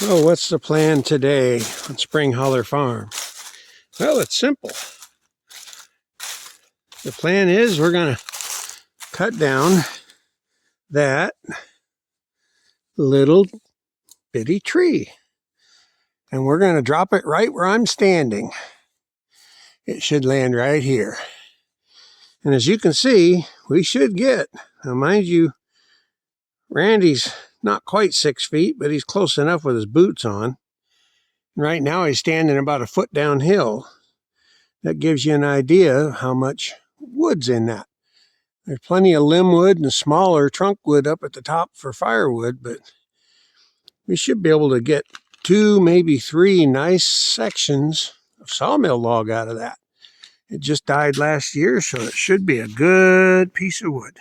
Oh, what's the plan today on Spring Holler Farm? Well, it's simple. The plan is we're going to cut down that little bitty tree. And we're going to drop it right where I'm standing. It should land right here. And as you can see, we should get, now mind you, Randy's not quite 6 feet, but he's close enough with his boots on. Right now he's standing about a foot downhill. That gives you an idea of how much wood's in that. There's plenty of limb wood and smaller trunk wood up at the top for firewood, but we should be able to get 2, maybe 3 nice sections of sawmill log out of that. It just died last year, so it should be a good piece of wood.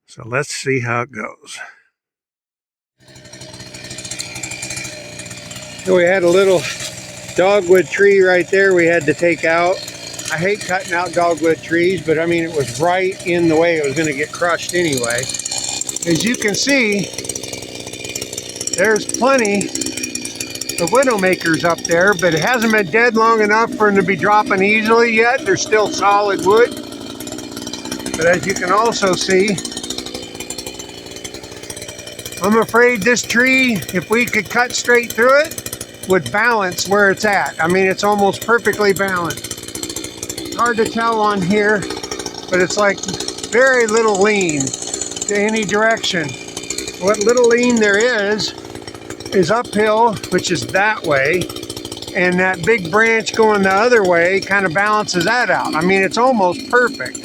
So let's see how it goes. So we had a little dogwood tree right there we had to take out. I hate cutting out dogwood trees, but I mean, it was right in the way it was going to get crushed anyway. As you can see, there's plenty of widowmakers up there, but it hasn't been dead long enough for them to be dropping easily yet. They're still solid wood. But as you can also see, I'm afraid this tree, if we could cut straight through it, would balance where it's at. I mean, it's almost perfectly balanced. It's hard to tell on here, but it's like very little lean to any direction. What little lean there is uphill, which is that way, and that big branch going the other way kind of balances that out. I mean, it's almost perfect.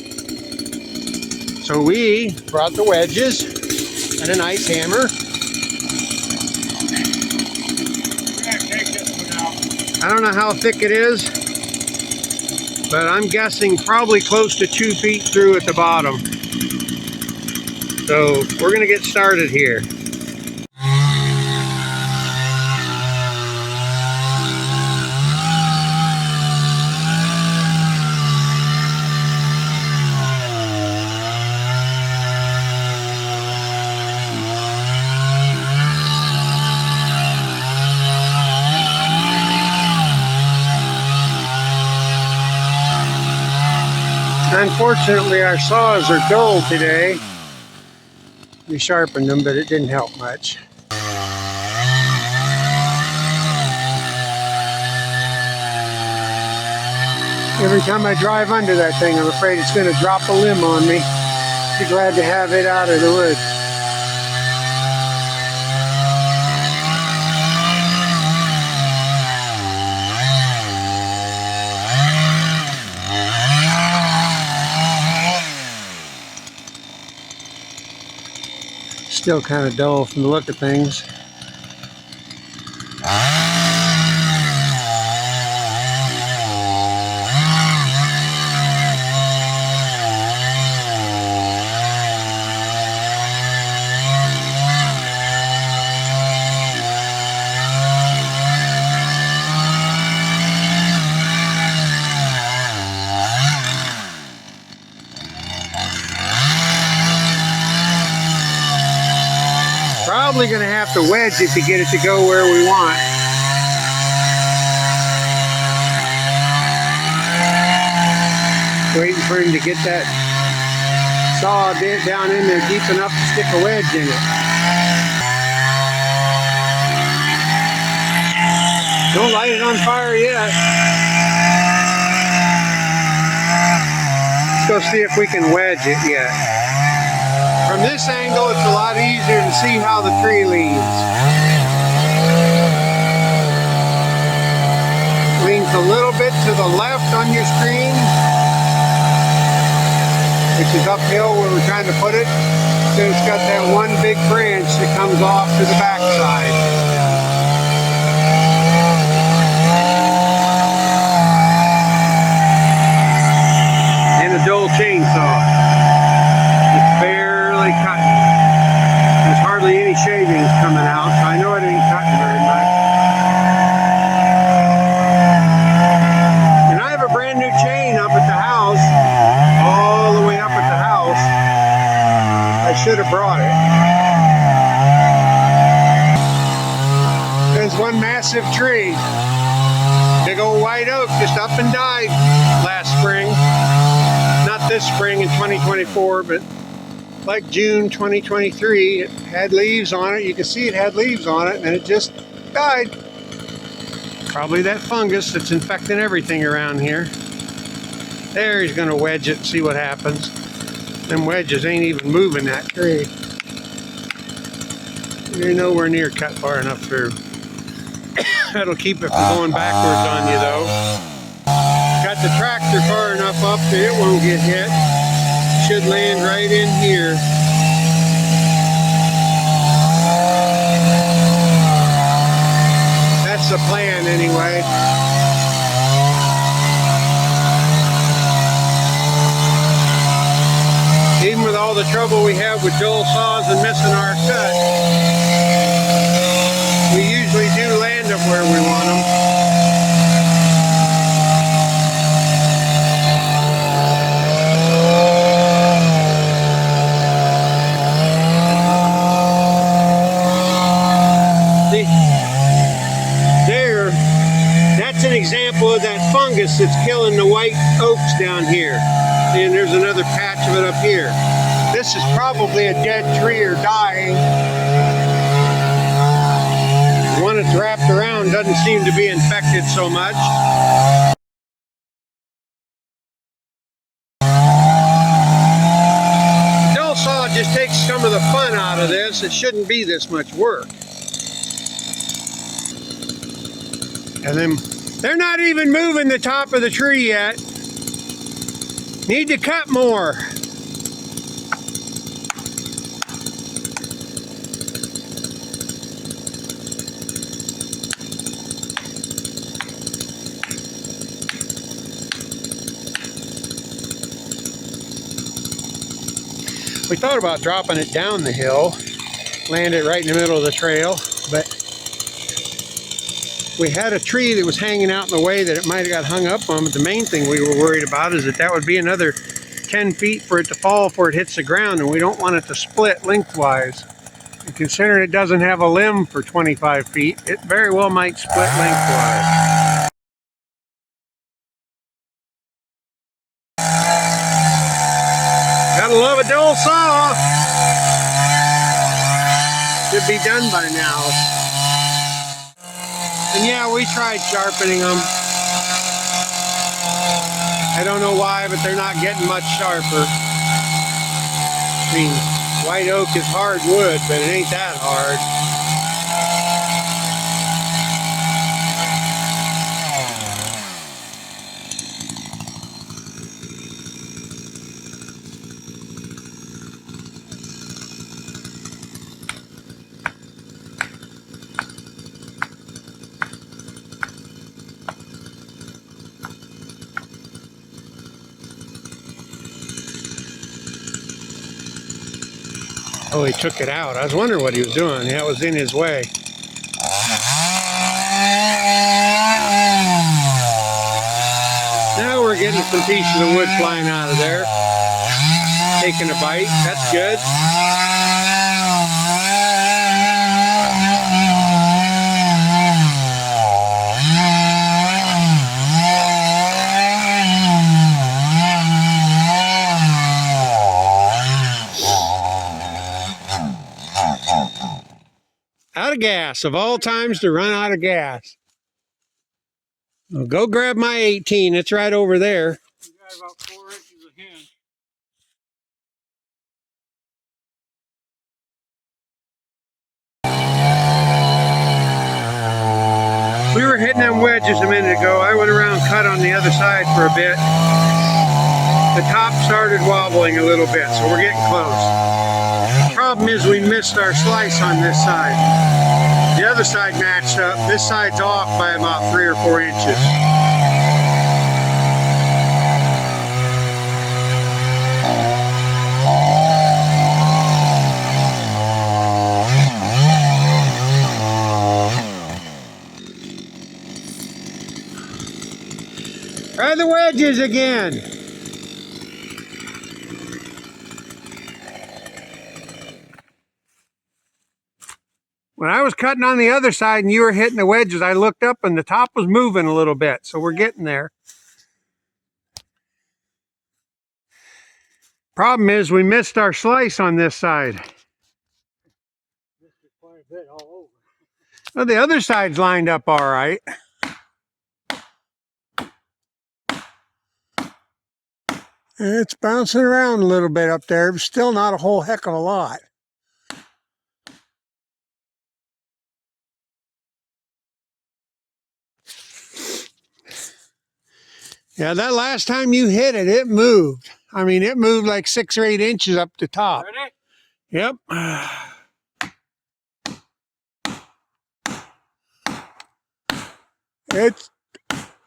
So we brought the wedges and a nice hammer. I don't know how thick it is, but I'm guessing probably close to 2 feet through at the bottom. So we're going to get started here. Unfortunately, our saws are dull today. We sharpened them, but it didn't help much. Every time I drive under that thing, I'm afraid it's going to drop a limb on me. Be glad to have it out of the woods. Still kind of dull from the look of things. Probably going to have to wedge it to get it to go where we want. Waiting for him to get that saw down in there deep enough to stick a wedge in it. Don't light it on fire yet. Let's go see if we can wedge it yet. From this angle, it's a lot easier to see how the tree leans. Leans a little bit to the left on your screen, which is uphill where we're trying to put it. So it's got that one big branch that comes off to the backside. And a dull chainsaw. Cutting. There's hardly any shavings coming out, so I know it ain't cutting very much. And I have a brand new chain up at the house, all the way up at the house. I should have brought it. one massive tree. Big old white oak just up and died last spring. Not this spring in 2024, but like June 2023, it had leaves on it. You can see it had leaves on it, and it just died. Probably that fungus that's infecting everything around here. There, he's going to wedge it and see what happens. Them wedges ain't even moving that tree. You're nowhere near cut far enough through. That'll keep it from going backwards on you, though. Got the tractor far enough up that it won't get hit. Should land right in here. That's the plan, anyway. Even with all the trouble we have with dull saws and missing our cut, we usually do land them where we want them. See, there, that's an example of that fungus that's killing the white oaks down here. And there's another patch of it up here. This is probably a dead tree or dying. The one that's wrapped around doesn't seem to be infected so much. Dull saw just takes some of the fun out of this. It shouldn't be this much work. And then they're not even moving the top of the tree yet. Need to cut more. We thought about dropping it down the hill, land it right in the middle of the trail, but we had a tree that was hanging out in the way that it might have got hung up on. But the main thing we were worried about is that would be another 10 feet for it to fall before it hits the ground, and we don't want it to split lengthwise. And considering it doesn't have a limb for 25 feet, it very well might split lengthwise. Gotta love a dull saw. Should be done by now. And yeah, we tried sharpening them. I don't know why, but they're not getting much sharper. I mean, white oak is hard wood, but it ain't that hard. Oh, he took it out. I was wondering what he was doing. That was in his way. Now we're getting some pieces of wood flying out of there. Taking a bite. That's good. Out of gas, of all times to run out of gas. Well, go grab my 18, it's right over there. You got about 4 inches of hinge. We were hitting them wedges a minute ago. I went around and cut on the other side for a bit. The top started wobbling a little bit, so we're getting close. The problem is we missed our slice on this side. The other side matched up. This side's off by about 3 or 4 inches. Try the wedges again. When I was cutting on the other side and you were hitting the wedges, I looked up and the top was moving a little bit. So we're getting there. Problem is we missed our slice on this side. Quite a bit all over. Well, the other side's lined up all right. It's bouncing around a little bit up there, but still not a whole heck of a lot. Yeah, that last time you hit it, it moved. I mean, it moved like 6 or 8 inches up the top. Ready? Yep.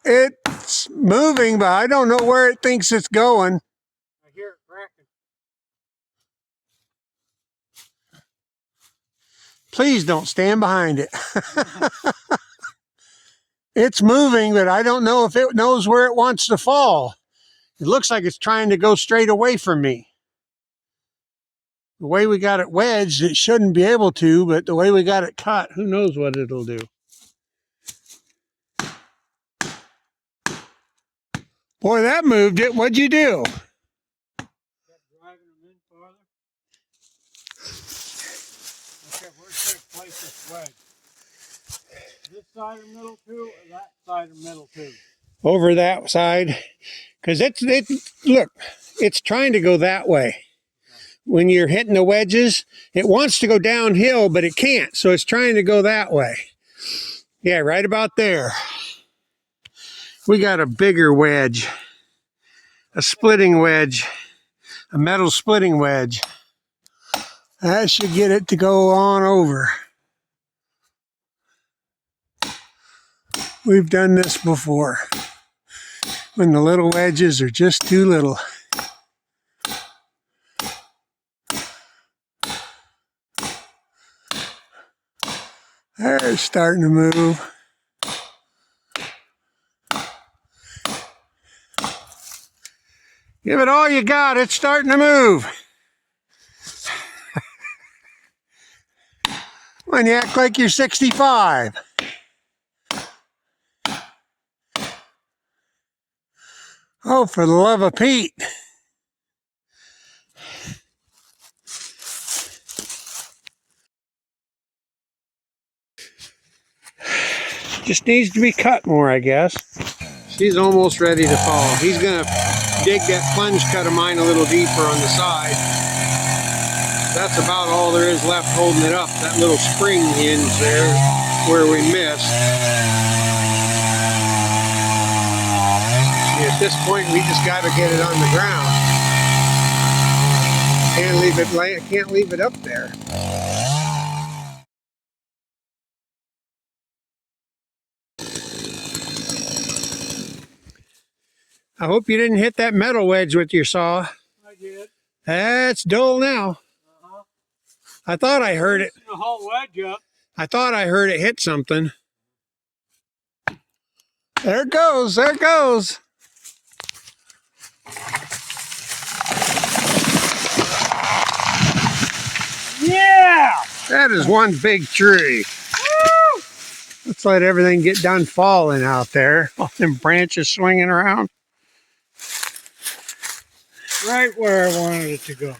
It's moving, but I don't know where it thinks it's going. I hear it cracking. Please don't stand behind it. It's moving, but I don't know if it knows where it wants to fall. It looks like it's trying to go straight away from me. The way we got it wedged, it shouldn't be able to, but the way we got it cut, who knows what it'll do. Boy, that moved it. What'd you do? Kept driving them in farther. Okay, where should I place this wedge? This side of middle tube or that side of middle tube? Over that side. Because look, it's trying to go that way. When you're hitting the wedges, it wants to go downhill, but it can't. So it's trying to go that way. Yeah, right about there. We got a bigger wedge, a splitting wedge, a metal splitting wedge. That should get it to go on over. We've done this before, when the little wedges are just too little. They're starting to move. Give it all you got, it's starting to move. When you act like you're 65. Oh, for the love of Pete. Just needs to be cut more, I guess. She's almost ready to fall. He's gonna dig that plunge cut of mine a little deeper on the side. That's about all there is left holding it up. That little spring hinge there where we missed. And at this point, we just got to get it on the ground. Can't leave it up there. I hope you didn't hit that metal wedge with your saw. I did. That's dull now. I thought I heard it. The whole wedge up. I thought I heard it hit something. There it goes. There it goes. Yeah! That is one big tree. Woo! Let's let everything get done falling out there. All them branches swinging around. Right where I wanted it to go.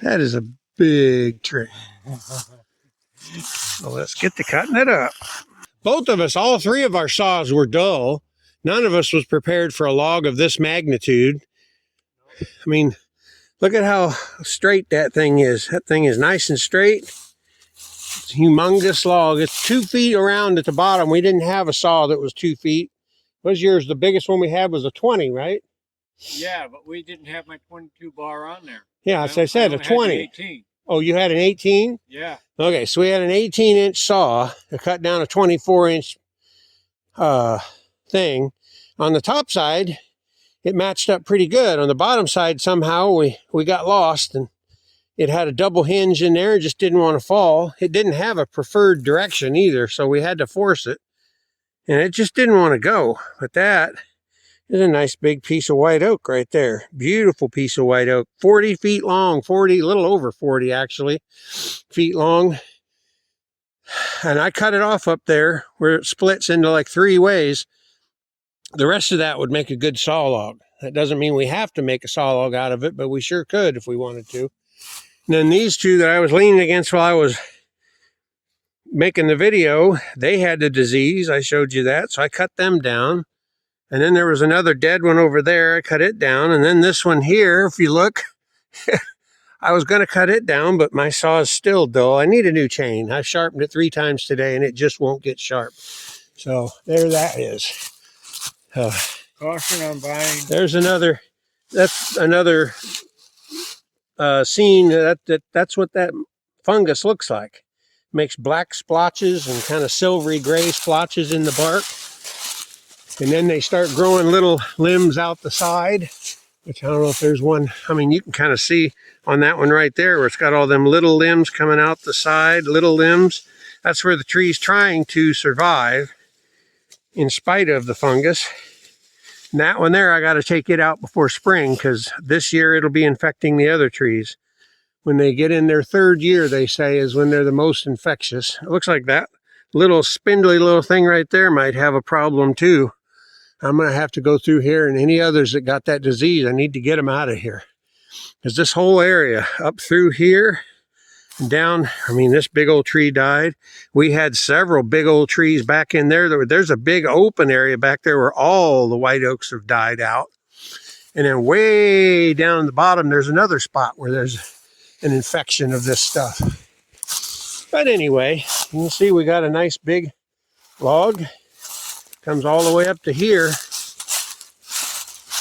That is a big tree. So let's get to cutting it up. Both of us, all three of our saws were dull. None of us was prepared for a log of this magnitude. I mean, look at how straight that thing is. That thing is nice and straight. It's a humongous log. It's 2 feet around at the bottom. We didn't have a saw that was 2 feet. What was yours? The biggest one we had was a 20, right? Yeah, but we didn't have my 22 bar on there. Yeah, as I said, a 20. 18. Oh, you had an 18? Yeah. Okay, so we had an 18-inch saw to cut down a 24-inch thing. On the top side, it matched up pretty good. On the bottom side, somehow we got lost, and it had a double hinge in there. It just didn't want to fall. It didn't have a preferred direction either, so we had to force it. And it just didn't want to go. But that There's a nice big piece of white oak right there. Beautiful piece of white oak. 40 feet long, 40, a little over 40 actually, feet long. And I cut it off up there where it splits into like 3 ways. The rest of that would make a good saw log. That doesn't mean we have to make a saw log out of it, but we sure could if we wanted to. And then these two that I was leaning against while I was making the video, they had the disease. I showed you that, so I cut them down. And then there was another dead one over there. I cut it down. And then this one here, if you look, I was going to cut it down, but my saw is still dull. I need a new chain. I sharpened it 3 times today, and it just won't get sharp. So there that is. Caution on buying. There's another. That's another scene. That's what that fungus looks like. Makes black splotches and kind of silvery gray splotches in the bark. And then they start growing little limbs out the side, which I don't know if there's one. I mean, you can kind of see on that one right there where it's got all them little limbs coming out the side, little limbs. That's where the tree's trying to survive in spite of the fungus. And that one there, I got to take it out before spring because this year it'll be infecting the other trees. When they get in their 3rd year, they say, is when they're the most infectious. It looks like that little spindly little thing right there might have a problem too. I'm going to have to go through here, and any others that got that disease, I need to get them out of here. Because this whole area up through here and down, I mean, this big old tree died. We had several big old trees back in there. There's a big open area back there where all the white oaks have died out. And then way down at the bottom, there's another spot where there's an infection of this stuff. But anyway, you can see we got a nice big log. Comes all the way up to here.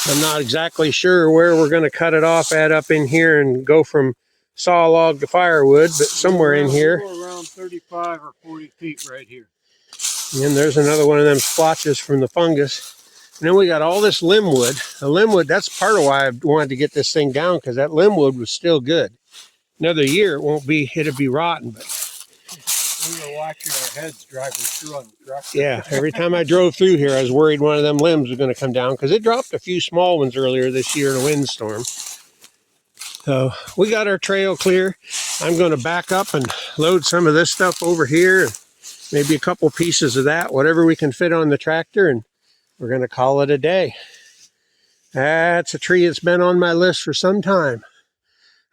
I'm not exactly sure where we're going to cut it off at up in here and go from saw log to firewood, but somewhere in here. Around 35 or 40 feet right here. And there's another one of them splotches from the fungus. And then we got all this limbwood. The limbwood, that's part of why I wanted to get this thing down, because that limbwood was still good. Another year, it'll be rotten, but we were watching our heads driving through on the truck. Yeah, every time I drove through here, I was worried one of them limbs was going to come down because it dropped a few small ones earlier this year in a windstorm. So we got our trail clear. I'm going to back up and load some of this stuff over here. Maybe a couple pieces of that, whatever we can fit on the tractor, and we're going to call it a day. That's a tree that's been on my list for some time.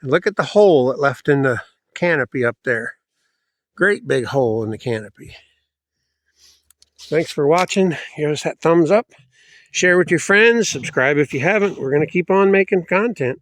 And look at the hole it left in the canopy up there. Great big hole in the canopy. Thanks for watching. Give us that thumbs up. Share with your friends. Subscribe if you haven't. We're going to keep on making content.